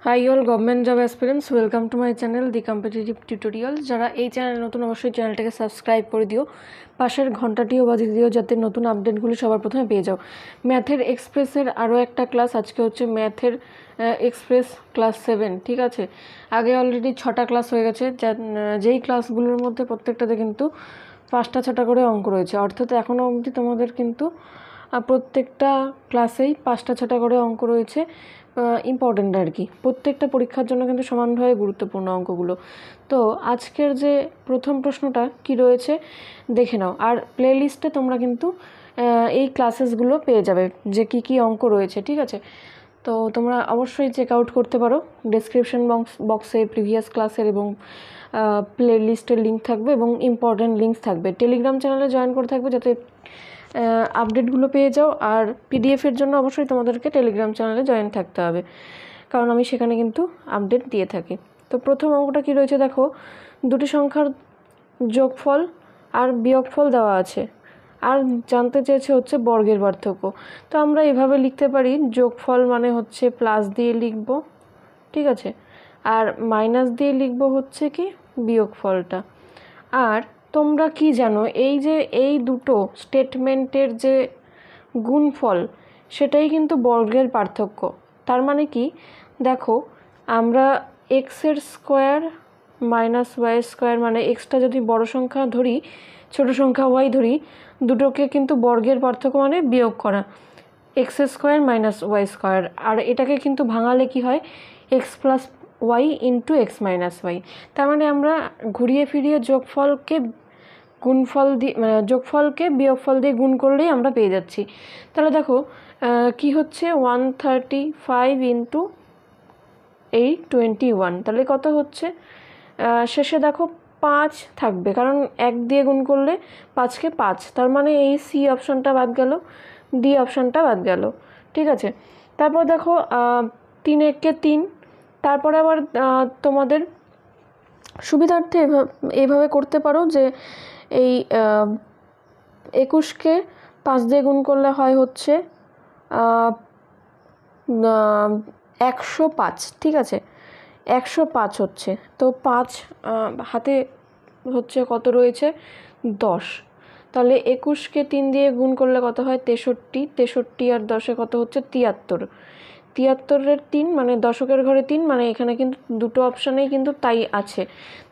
High all government job aspirants, welcome to my channel the competitive tutorial. যারা এই channel নতুন অবশ্যই চ্যানেলটাকে সাবস্ক্রাইব করে দিও, পাশের ঘন্টাটিও বাজিয়ে দিও যাতে নতুন আপডেটগুলো সবার প্রথমে পেয়ে যাও। ম্যাথের এক্সপ্রেসের আরও একটা ক্লাস আজকে হচ্ছে ম্যাথের এক্সপ্রেস ক্লাস 7। ঠিক আছে, আগে অলরেডি 6টা ক্লাস হয়ে গেছে, যেই ক্লাসগুলোর মধ্যে প্রত্যেকটাতে কিন্তু 5টা 6টা করে অঙ্ক রয়েছে, অর্থাৎ এখনও অবধি তোমাদের কিন্তু প্রত্যেকটা ক্লাসেই 5টা 6টা করে অঙ্ক রয়েছে। ইম্পর্টেন্ট আর কি, প্রত্যেকটা পরীক্ষার জন্য কিন্তু সমানভাবে গুরুত্বপূর্ণ অঙ্কগুলো। তো আজকের যে প্রথম প্রশ্নটা কি রয়েছে দেখে নাও, আর প্লে লিস্টে তোমরা কিন্তু এই ক্লাসেসগুলো পেয়ে যাবে যে কি কি অঙ্ক রয়েছে। ঠিক আছে, তো তোমরা অবশ্যই চেক আউট করতে পারো, ডেসক্রিপশন বক্সে প্রিভিয়াস ক্লাসের এবং প্লে লিস্টের লিঙ্ক থাকবে এবং ইম্পর্টেন্ট লিঙ্কস থাকবে। টেলিগ্রাম চ্যানেলে জয়েন করে থাকবে যাতে আপডেটগুলো পেয়ে যাও, আর পিডিএফের জন্য অবশ্যই তোমাদেরকে টেলিগ্রাম চ্যানেলে জয়েন থাকতে হবে, কারণ আমি সেখানে কিন্তু আপডেট দিয়ে থাকি। তো প্রথম অঙ্কটা কি রয়েছে দেখো, দুটি সংখ্যার যোগফল আর বিয়োগফল দেওয়া আছে, আর জানতে চেয়েছে হচ্ছে বর্গের পার্থক্য। তো আমরা এভাবে লিখতে পারি, যোগফল মানে হচ্ছে প্লাস দিয়ে লিখব, ঠিক আছে, আর মাইনাস দিয়ে লিখব হচ্ছে কি বিয়োগফলটা। আর তোমরা কি জানো, এই যে এই দুটো স্টেটমেন্টের যে গুণফল সেটাই কিন্তু বর্গের পার্থক্য। তার মানে কি দেখো, আমরা এক্সের স্কোয়ার মাইনাস ওয়াই স্কোয়ার, মানে এক্সটা যদি বড় সংখ্যা ধরি, ছোট সংখ্যা ওয়াই ধরি, দুটোকে কিন্তু বর্গের পার্থক্য মানে বিয়োগ করা, X square minus Y square. আর এটাকে কিন্তু ভাঙালে কি হয়, X plus Y into X minus Y. তার মানে আমরা ঘুরিয়ে ফিরিয়ে যোগফলকে গুণফল দিয়ে, মানে যোগফলকে বিয়োগফল দিয়ে গুণ করলেই আমরা পেয়ে যাচ্ছি। তাহলে দেখো কি হচ্ছে, 135 ইন্টু 821, তাহলে কত হচ্ছে, শেষে দেখো 5 থাকবে, কারণ 1 দিয়ে গুণ করলে 5কে 5, তার মানে এই সি অপশানটা বাদ গেল, ডি অপশানটা বাদ গেল। ঠিক আছে, তারপর দেখো 3 1 3, তারপরে আবার তোমাদের সুবিধার্থে এইভাবে করতে পারো যে এই 21কে 5 দিয়ে গুণ করলে হয় হচ্ছে 105। ঠিক আছে, 105 হচ্ছে, তো 5 হাতে হচ্ছে কত রয়েছে 10, তাহলে 21কে 3 দিয়ে গুণ করলে কত হয় 63, 63 আর 10-এ কত হচ্ছে 73, 73-এর 3 মানে দশকের ঘরে 3, মানে এখানে কিন্তু দুটো অপশানেই কিন্তু তাই আছে,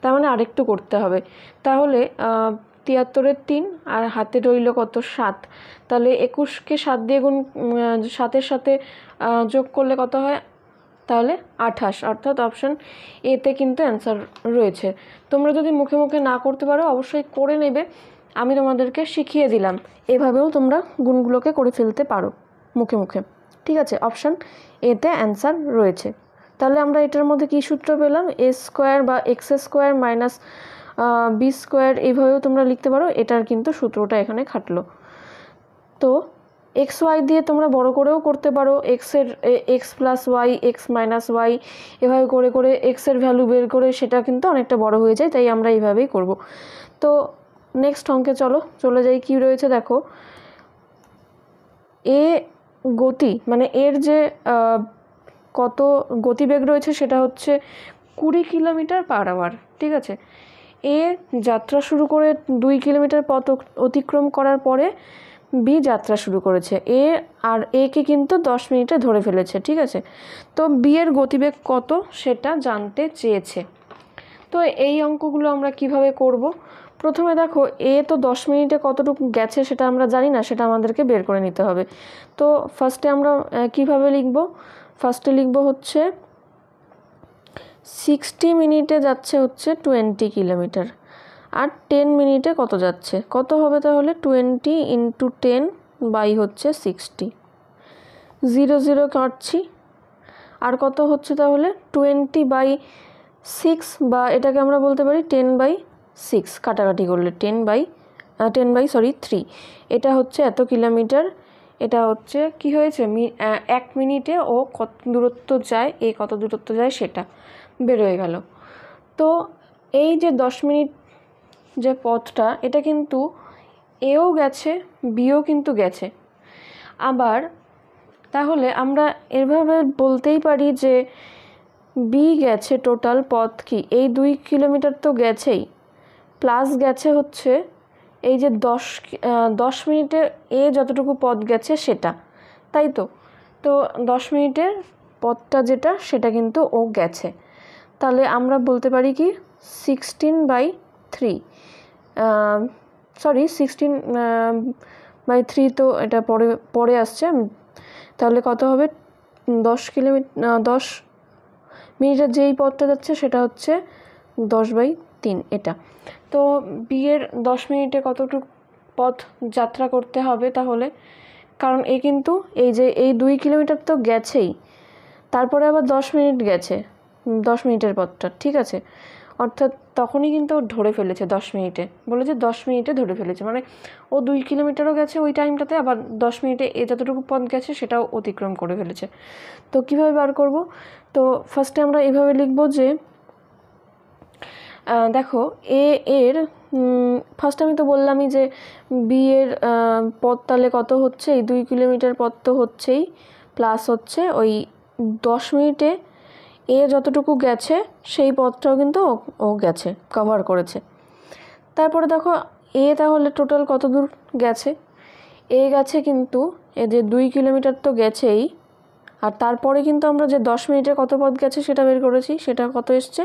তার মানে আরেকটু করতে হবে। তাহলে 73-এর 3 আর হাতে রইল কত 7, তাহলে 21কে 7 দিয়ে গুণ 7-এর সাথে যোগ করলে কত হয়, তাহলে 28, অর্থাৎ অপশান এতে কিন্তু অ্যান্সার রয়েছে। তোমরা যদি মুখে মুখে না করতে পারো অবশ্যই করে নেবে, আমি তোমাদেরকে শিখিয়ে দিলাম, এভাবেও তোমরা গুণগুলোকে করে ফেলতে পারো মুখে মুখে। ঠিক আছে, অপশান এতে অ্যান্সার রয়েছে। তাহলে আমরা এটার মধ্যে কী সূত্র পেলাম, এ স্কোয়ার বা X square minus B square, এইভাবেও তোমরা লিখতে পারো, এটার কিন্তু সূত্রটা এখানে খাটলো। তো এক্স ওয়াই দিয়ে তোমরা বড় করেও করতে পারো, এক্সের X plus Y, X minus Y, এভাবে করে করে এক্সের ভ্যালু বের করে সেটা কিন্তু অনেকটা বড় হয়ে যায়, তাই আমরা এইভাবেই করব। তো নেক্সট অঙ্কে চলে যাই, কি রয়েছে দেখো, এ গতি মানে এর যে কত গতিবেগ রয়েছে সেটা হচ্ছে 20 কিলোমিটার পার আওয়ার। ঠিক আছে, এ যাত্রা শুরু করে 2 কিলোমিটার পথ অতিক্রম করার পরে বি যাত্রা শুরু করেছে, এ আর একে কিন্তু 10 মিনিটে ধরে ফেলেছে। ঠিক আছে, তো বি এর গতিবেগ কত সেটা জানতে চেয়েছে। তো এই অঙ্কগুলো আমরা কিভাবে করব, প্রথমে দেখো এ তো 10 মিনিটে কতটুকু গেছে সেটা আমরা জানি না, সেটা আমাদেরকে বের করে নিতে হবে। তো ফার্স্টে আমরা কিভাবে লিখব, ফার্স্টে লিখব হচ্ছে 60 মিনিটে যাচ্ছে হচ্ছে 20 কিলোমিটার, আর 10 মিনিটে কত যাচ্ছে, কত হবে তাহলে 20 ইন্টু 10 বাই হচ্ছে 60, 0 0 কাটছি, আর কত হচ্ছে তাহলে 20/6, বা এটাকে আমরা বলতে পারি 10/6, কাটাকাটি করলে 3, এটা হচ্ছে এত কিলোমিটার। এটা হচ্ছে কি হয়েছে, 1 মিনিটে ও কত দূরত্ব যায়, এ কত দূরত্ব যায় সেটা বেরোয় গেল। তো এই যে 10 মিনিট যে পথটা, এটা কিন্তু এও গেছে বিও কিন্তু গেছে। আবার তাহলে আমরা এভাবে বলতেই পারি যে বি গেছে টোটাল পথ কি, এই 2 কিলোমিটার তো গেছেই, প্লাস গেছে হচ্ছে এই যে 10 মিনিটে এ যতটুকু পথ গেছে সেটা, তাই তো। তো 10 মিনিটের পথটা যেটা সেটা কিন্তু ও গেছে। তাহলে আমরা বলতে পারি কি 16/3, সরি 16/3, তো এটা পরে আসছে। তাহলে কত হবে, 10 মিনিটের যেই পথটা যাচ্ছে সেটা হচ্ছে 10/3 এটা। তো বিয়ের 10 মিনিটে কতটুকু পথ যাত্রা করতে হবে তাহলে, কারণ এ কিন্তু এই 2 কিলোমিটার তো গেছেই, তারপরে আবার 10 মিনিট গেছে, 10 মিনিটের পথটা, ঠিক আছে। অর্থাৎ তখনই কিন্তু ও ধরে ফেলেছে 10 মিনিটে, বলেছে 10 মিনিটে ধরে ফেলেছে, মানে ও 2 কিলোমিটারও গেছে ওই টাইমটাতে, আবার 10 মিনিটে এ যতটুকু পথ গেছে সেটাও অতিক্রম করে ফেলেছে। তো কীভাবে বার করব, তো ফার্স্টে আমরা এভাবে লিখব যে দেখো এর ফার্স্ট আমি তো বললামই যে বি এর পথ তাহলে কত হচ্ছে, এই 2 কিলোমিটার পথ তো হচ্ছেই, প্লাস হচ্ছে ওই 10 মিনিটে এ যতটুকু গেছে সেই পথটাও কিন্তু ও গেছে, কভার করেছে। তারপরে দেখো এ তাহলে টোটাল কত দূর গেছে, এ গেছে কিন্তু এ যে 2 কিলোমিটার তো গেছেই, আর তারপরে কিন্তু আমরা যে 10 মিনিটে কত পথ গেছে সেটা বের করেছি, সেটা কত এসছে,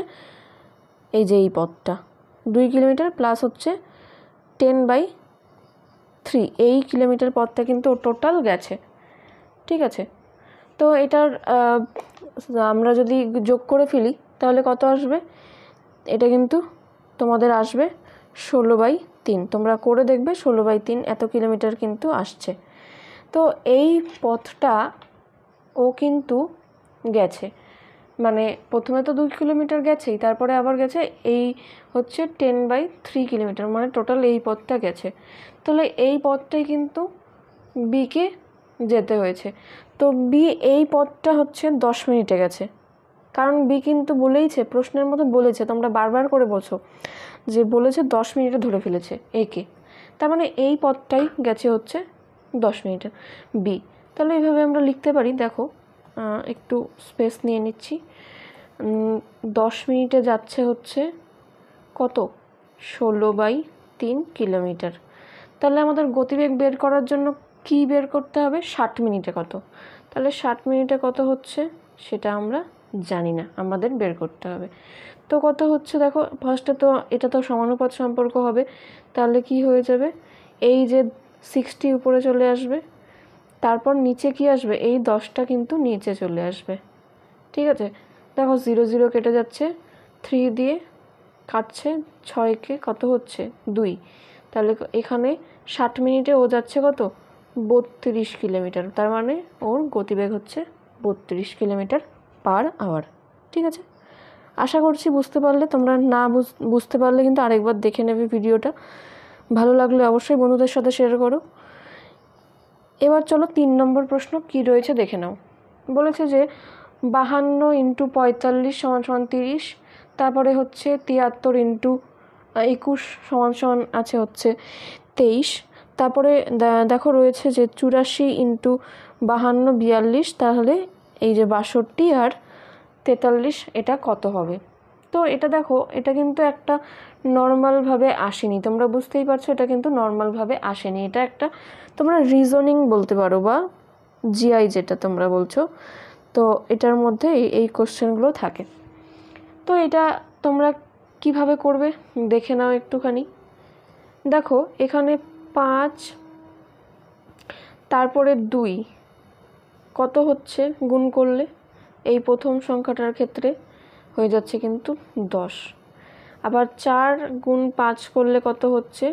এই যে এই পথটা 2 কিলোমিটার প্লাস হচ্ছে 10/3, এই কিলোমিটার পথটা কিন্তু ও টোটাল গেছে, ঠিক আছে। তো এটার আমরা যদি যোগ করে ফেলি তাহলে কত আসবে, এটা কিন্তু তোমাদের আসবে 16/3, তোমরা করে দেখবে 16/3 এত কিলোমিটার কিন্তু আসছে। তো এই পথটা ও কিন্তু গেছে, মানে প্রথমে তো 2 কিলোমিটার গেছেই, তারপরে আবার গেছে এই হচ্ছে 10/3 কিলোমিটার, মানে টোটাল এই পথটা গেছে। তাহলে এই পথটাই কিন্তু বিকে যেতে হয়েছে। তো বি এই পথটা হচ্ছে 10 মিনিটে গেছে, কারণ বি কিন্তু বলেইছে, প্রশ্নের মতো বলেছে, তোমরা বারবার করে বলছো যে বলেছে 10 মিনিটে ধরে ফেলেছে একে, তার মানে এই পথটাই গেছে হচ্ছে 10 মিনিটে বি। তাহলে এইভাবে আমরা লিখতে পারি, দেখো একটু স্পেস নিয়ে নিচ্ছি, 10 মিনিটে যাচ্ছে হচ্ছে কত, 16/3 কিলোমিটার। তাহলে আমাদের গতিবেগ বের করার জন্য কি বের করতে হবে, 60 মিনিটে কত, তাহলে 60 মিনিটে কত হচ্ছে সেটা আমরা জানি না, আমাদের বের করতে হবে। তো কত হচ্ছে দেখো, ফার্স্টে তো এটা তো সমানুপাত সম্পর্ক হবে, তাহলে কি হয়ে যাবে, এই যে 60 উপরে চলে আসবে, তারপর নিচে কি আসবে, এই 10টা কিন্তু নিচে চলে আসবে, ঠিক আছে। দেখো 0 0 কেটে যাচ্ছে, 3 দিয়ে কাটছে, 6কে কত হচ্ছে 2, তাহলে এখানে 60 মিনিটে ও যাচ্ছে কত, 32 কিলোমিটার, তার মানে ওর গতিবেগ হচ্ছে 32 কিলোমিটার পার আওয়ার, ঠিক আছে। আশা করছি বুঝতে পারলে, তোমরা না বুঝতে পারলে কিন্তু আরেকবার দেখে নেবে ভিডিওটা, ভালো লাগলে অবশ্যই বন্ধুদের সাথে শেয়ার করো। এবার চলো 3 নম্বর প্রশ্ন কি রয়েছে দেখে নাও। বলেছে যে 52 × 45 = 30, তারপরে হচ্ছে 73 × 21 আছে হচ্ছে 23, তারপরে দেখো রয়েছে যে 84 × 52 42, তাহলে এই যে 62 আর 43 এটা কত হবে। তো এটা দেখো, এটা কিন্তু একটা নর্মালভাবে আসেনি, তোমরা বুঝতেই পারছো, এটা কিন্তু নর্মালভাবে আসেনি, এটা একটা তোমরা রিজনিং বলতে পারো বা জিআই যেটা তোমরা বলছো, তো এটার মধ্যে এই কোশ্চেনগুলো থাকে। তো এটা তোমরা কিভাবে করবে দেখে নাও একটুখানি। দেখো এখানে 5 তারপরে 2 কত হচ্ছে গুণ করলে, এই প্রথম সংখ্যাটার ক্ষেত্রে হয়ে যাচ্ছে কিন্তু 10, আবার 4 × 5 করলে কত হচ্ছে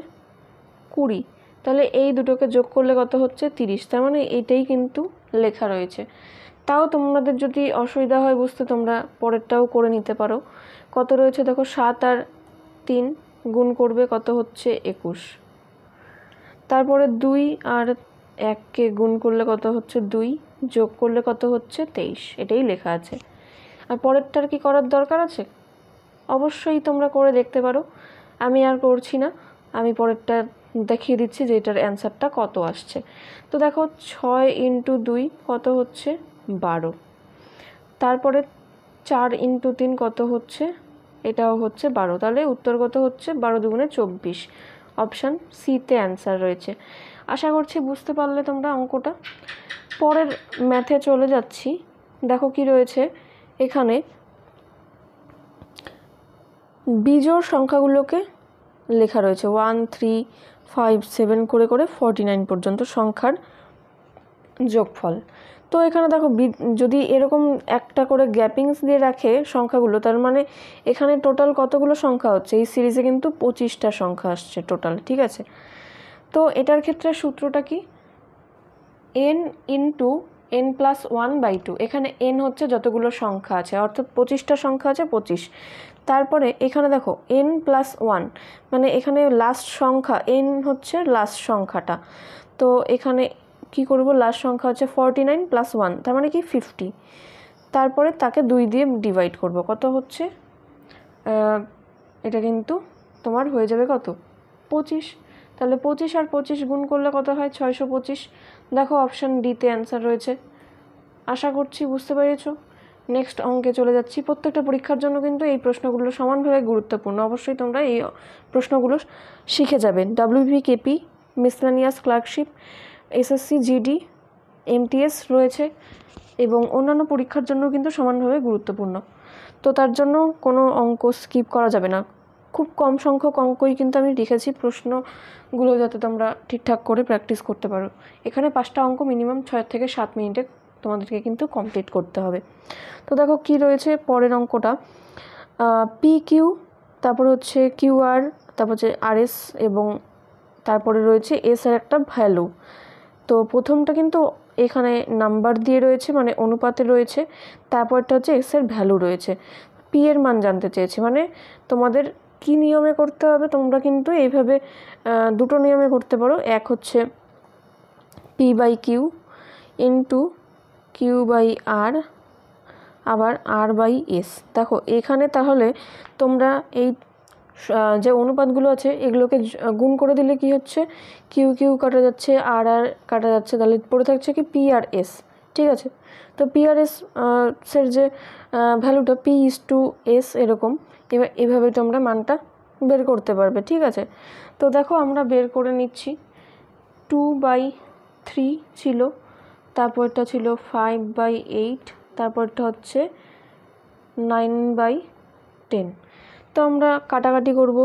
20, তাহলে এই দুটোকে যোগ করলে কত হচ্ছে 30, তার মানে এইটাই কিন্তু লেখা রয়েছে। তাও তোমাদের যদি অসুবিধা হয় বুঝতে, তোমরা পরেরটাও করে নিতে পারো। কত রয়েছে দেখো, 7 আর 3 গুণ করবে কত হচ্ছে 21, তারপরে 2 আর 1কে গুণ করলে কত হচ্ছে 2, যোগ করলে কত হচ্ছে 23, এটাই লেখা আছে। আর পরেরটার কি করার দরকার আছে, অবশ্যই তোমরা করে দেখতে পারো, আমি আর করছি না, আমি পরেরটা দেখিয়ে দিচ্ছি যে এটার অ্যান্সারটা কত আসছে। তো দেখো 6 × 2 কত হচ্ছে 12, তারপরে 4 × 3 কত হচ্ছে, এটাও হচ্ছে 12। তাহলে উত্তর কত হচ্ছে, 12 দুগুণে 24। অপশান সিতে অ্যান্সার রয়েছে। আশা করছি বুঝতে পারলে তোমরা অঙ্কটা। পরের ম্যাথে চলে যাচ্ছি। দেখো কি রয়েছে এখানে, বিজোড় সংখ্যাগুলোকে লেখা রয়েছে 1 3 5 7 করে করে 49 পর্যন্ত সংখ্যার যোগফল। তো এখানে দেখো যদি এরকম একটা করে গ্যাপিংস দিয়ে রাখে সংখ্যাগুলো, তার মানে এখানে টোটাল কতগুলো সংখ্যা হচ্ছে, এই সিরিজে কিন্তু 25টা সংখ্যা আসছে টোটাল। ঠিক আছে, তো এটার ক্ষেত্রে সূত্রটা কি, n × n+1/2। এখানে n হচ্ছে যতগুলো সংখ্যা আছে, অর্থাৎ 25টা সংখ্যা আছে 25। তারপরে এখানে দেখো n+1 মানে এখানে লাস্ট সংখ্যা n হচ্ছে লাস্ট সংখ্যাটা। তো এখানে কি করব, লাস্ট সংখ্যা হচ্ছে 49 + 1, তার মানে কি 50। তারপরে তাকে 2 দিয়ে ডিভাইড করব, কত হচ্ছে, এটা কিন্তু তোমার হয়ে যাবে কত, 25। তাহলে 25 আর 25 গুণ করলে কত হয়, 625। দেখো অপশান ডিতে অ্যান্সার রয়েছে। আশা করছি বুঝতে পেরেছো। নেক্সট অঙ্কে চলে যাচ্ছি। প্রত্যেকটা পরীক্ষার জন্য কিন্তু এই প্রশ্নগুলো সমানভাবে গুরুত্বপূর্ণ, অবশ্যই তোমরা এই প্রশ্নগুলো শিখে যাবে। WBKP, miscellaneous clerkship, SSC GD, MTS রয়েছে এবং অন্যান্য পরীক্ষার জন্য কিন্তু সমানভাবে গুরুত্বপূর্ণ। তো তার জন্য কোনো অঙ্ক স্কিপ করা যাবে না। খুব কম সংখ্যক অঙ্কই কিন্তু আমি লিখেছি, প্রশ্নগুলো যাতে তোমরা ঠিকঠাক করে প্র্যাকটিস করতে পারো। এখানে 5টা অঙ্ক মিনিমাম 6 থেকে 7 মিনিটে তোমাদেরকে কিন্তু কমপ্লিট করতে হবে। তো দেখো কি রয়েছে পরের অঙ্কটা, PQ, তারপর হচ্ছে QR, তারপর হচ্ছে RS এবং তারপরে রয়েছে S এর একটা ভ্যালু। তো প্রথমটা কিন্তু এখানে নাম্বার দিয়ে রয়েছে, মানে অনুপাতে রয়েছে, তারপরটা হচ্ছে S এর ভ্যালু রয়েছে। P এর মান জানতে চেয়েছি, মানে তোমাদের কি নিয়মে করতে হবে, তোমরা কিন্তু এইভাবে দুটো নিয়মে করতে পারো। এক হচ্ছে P/Q × Q/R, আবার R/S। দেখো এখানে তাহলে তোমরা এই যে অনুপাতগুলো আছে এগুলোকে গুণ করে দিলে কি হচ্ছে, Q কাটা যাচ্ছে, R কাটা যাচ্ছে, তাহলে পড়ে থাকছে কি P আর S। ঠিক আছে, তো P আর S এর যে ভ্যালুটা P/S এরকম, এবার এভাবে তোমরা মানটা বের করতে পারবে। ঠিক আছে, তো দেখো আমরা বের করে নিচ্ছি। 2/3 ছিল, তারপরটা ছিল 5/8, তারপরটা হচ্ছে 9/10। তো আমরা কাটাকাটি করব,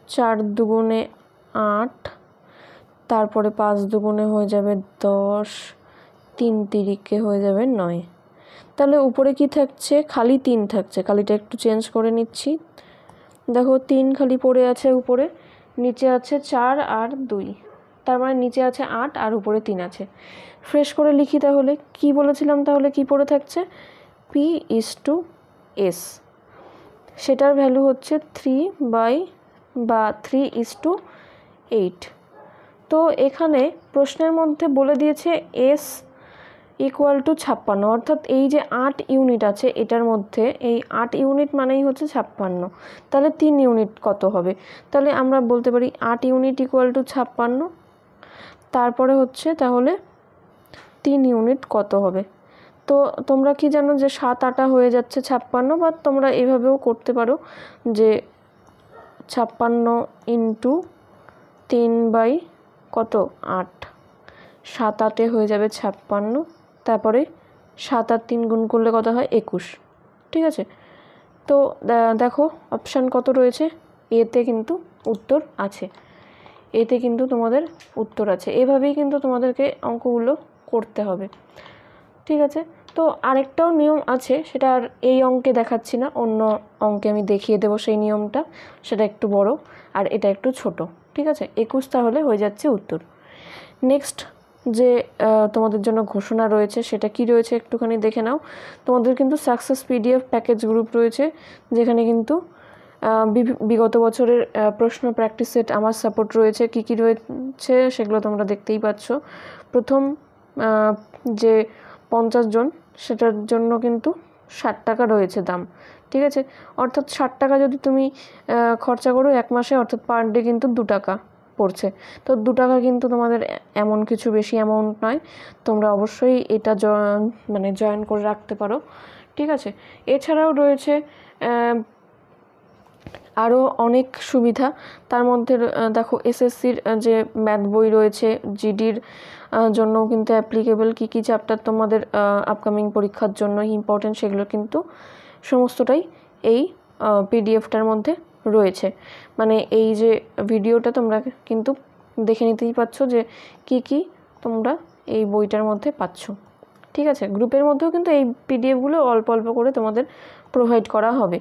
4 দুগুণে 8, তারপরে 5 দুগুণে হয়ে যাবে 10, 3 তিরিকে হয়ে যাবে 9। তাহলে উপরে কি থাকছে, খালি 3 থাকছে, খালিটা একটু চেঞ্জ করে নিচ্ছি। দেখো 3 খালি পড়ে আছে উপরে, নিচে আছে 4 আর 2, তার মানে নিচে আছে 8 আর উপরে 3 আছে। ফ্রেশ করে লিখি তাহলে, কি বলেছিলাম, তাহলে কি পড়ে থাকছে, P/S, সেটার ভ্যালু হচ্ছে 3/8। তো এখানে প্রশ্নের মধ্যে বলে দিয়েছে S = 56, অর্থাৎ এই যে 8 ইউনিট আছে এটার মধ্যে, এই 8 ইউনিট মানেই হচ্ছে 56। তাহলে 3 ইউনিট কত হবে, তাহলে আমরা বলতে পারি 8 ইউনিট = 56। তারপরে হচ্ছে তাহলে 3 ইউনিট কত হবে। তো তোমরা কি জানো যে 7 8 হয়ে যাচ্ছে 56, বা তোমরা এভাবেও করতে পারো যে 56 × 3/8, 7 8 হয়ে যাবে 56, তারপরে 7 আর 3 গুণ করলে কত হয়, 21। ঠিক আছে, তো দেখো অপশান কত রয়েছে, এতে কিন্তু উত্তর আছে, এতে কিন্তু তোমাদের উত্তর আছে। এভাবেই কিন্তু তোমাদেরকে অঙ্কগুলো করতে হবে। ঠিক আছে, তো আরেকটাও নিয়ম আছে, সেটা আর এই অঙ্কে দেখাচ্ছি না, অন্য অঙ্কে আমি দেখিয়ে দেবো সেই নিয়মটা, সেটা একটু বড় আর এটা একটু ছোট। ঠিক আছে, 21 তাহলে হয়ে যাচ্ছে উত্তর। নেক্সট যে তোমাদের জন্য ঘোষণা রয়েছে সেটা কি রয়েছে একটুখানি দেখে নাও। তোমাদের কিন্তু সাকসেস PDF প্যাকেজ গ্রুপ রয়েছে, যেখানে কিন্তু বিগত বছরের প্রশ্ন প্র্যাকটিস সেট আমার সাপোর্ট রয়েছে। কি কি রয়েছে সেগুলো তোমরা দেখতেই পাচ্ছ। প্রথম যে 50 জন, সেটার জন্য কিন্তু 60 টাকা রয়েছে দাম। ঠিক আছে, অর্থাৎ 60 টাকা যদি তুমি খরচা করো 1 মাসে, অর্থাৎ পার ডে কিন্তু 2 টাকা পড়ছে। তো 2 টাকা কিন্তু তোমাদের এমন কিছু বেশি অ্যামাউন্ট নয়, তোমরা অবশ্যই এটা জয়েন করে রাখতে পারো। ঠিক আছে। এছাড়াও রয়েছে আরও অনেক সুবিধা। তার মধ্যে দেখো এসএসসির যে ম্যাথ বই রয়েছে, জিডির জন্য কিন্তু অ্যাপ্লিকেবল কী কী চ্যাপ্টার তোমাদের আপকামিং পরীক্ষার জন্য ইম্পর্টেন্ট, সেগুলো কিন্তু সমস্তটাই এই পিডিএফটার মধ্যে রয়েছে। মানে এই যে ভিডিওটা তোমরা কিন্তু দেখে নিতেই পাচ্ছ যে কি কি তোমরা এই বইটার মধ্যে পাচ্ছ। ঠিক আছে, গ্রুপের মধ্যেও কিন্তু এই পিডিএফগুলো অল্প অল্প করে তোমাদের প্রোভাইড করা হবে।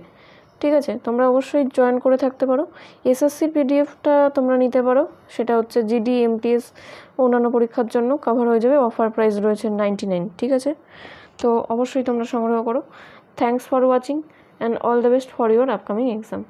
ঠিক আছে, তোমরা অবশ্যই জয়েন করে থাকতে পারো। এসএসসির পিডিএফটা তোমরা নিতে পারো, সেটা হচ্ছে জিডি, এমটিএস অন্যান্য পরীক্ষার জন্য কভার হয়ে যাবে। অফার প্রাইস রয়েছে 99। ঠিক আছে, তো অবশ্যই তোমরা সংগ্রহ করো। Thanks for watching and all the best for your upcoming exam.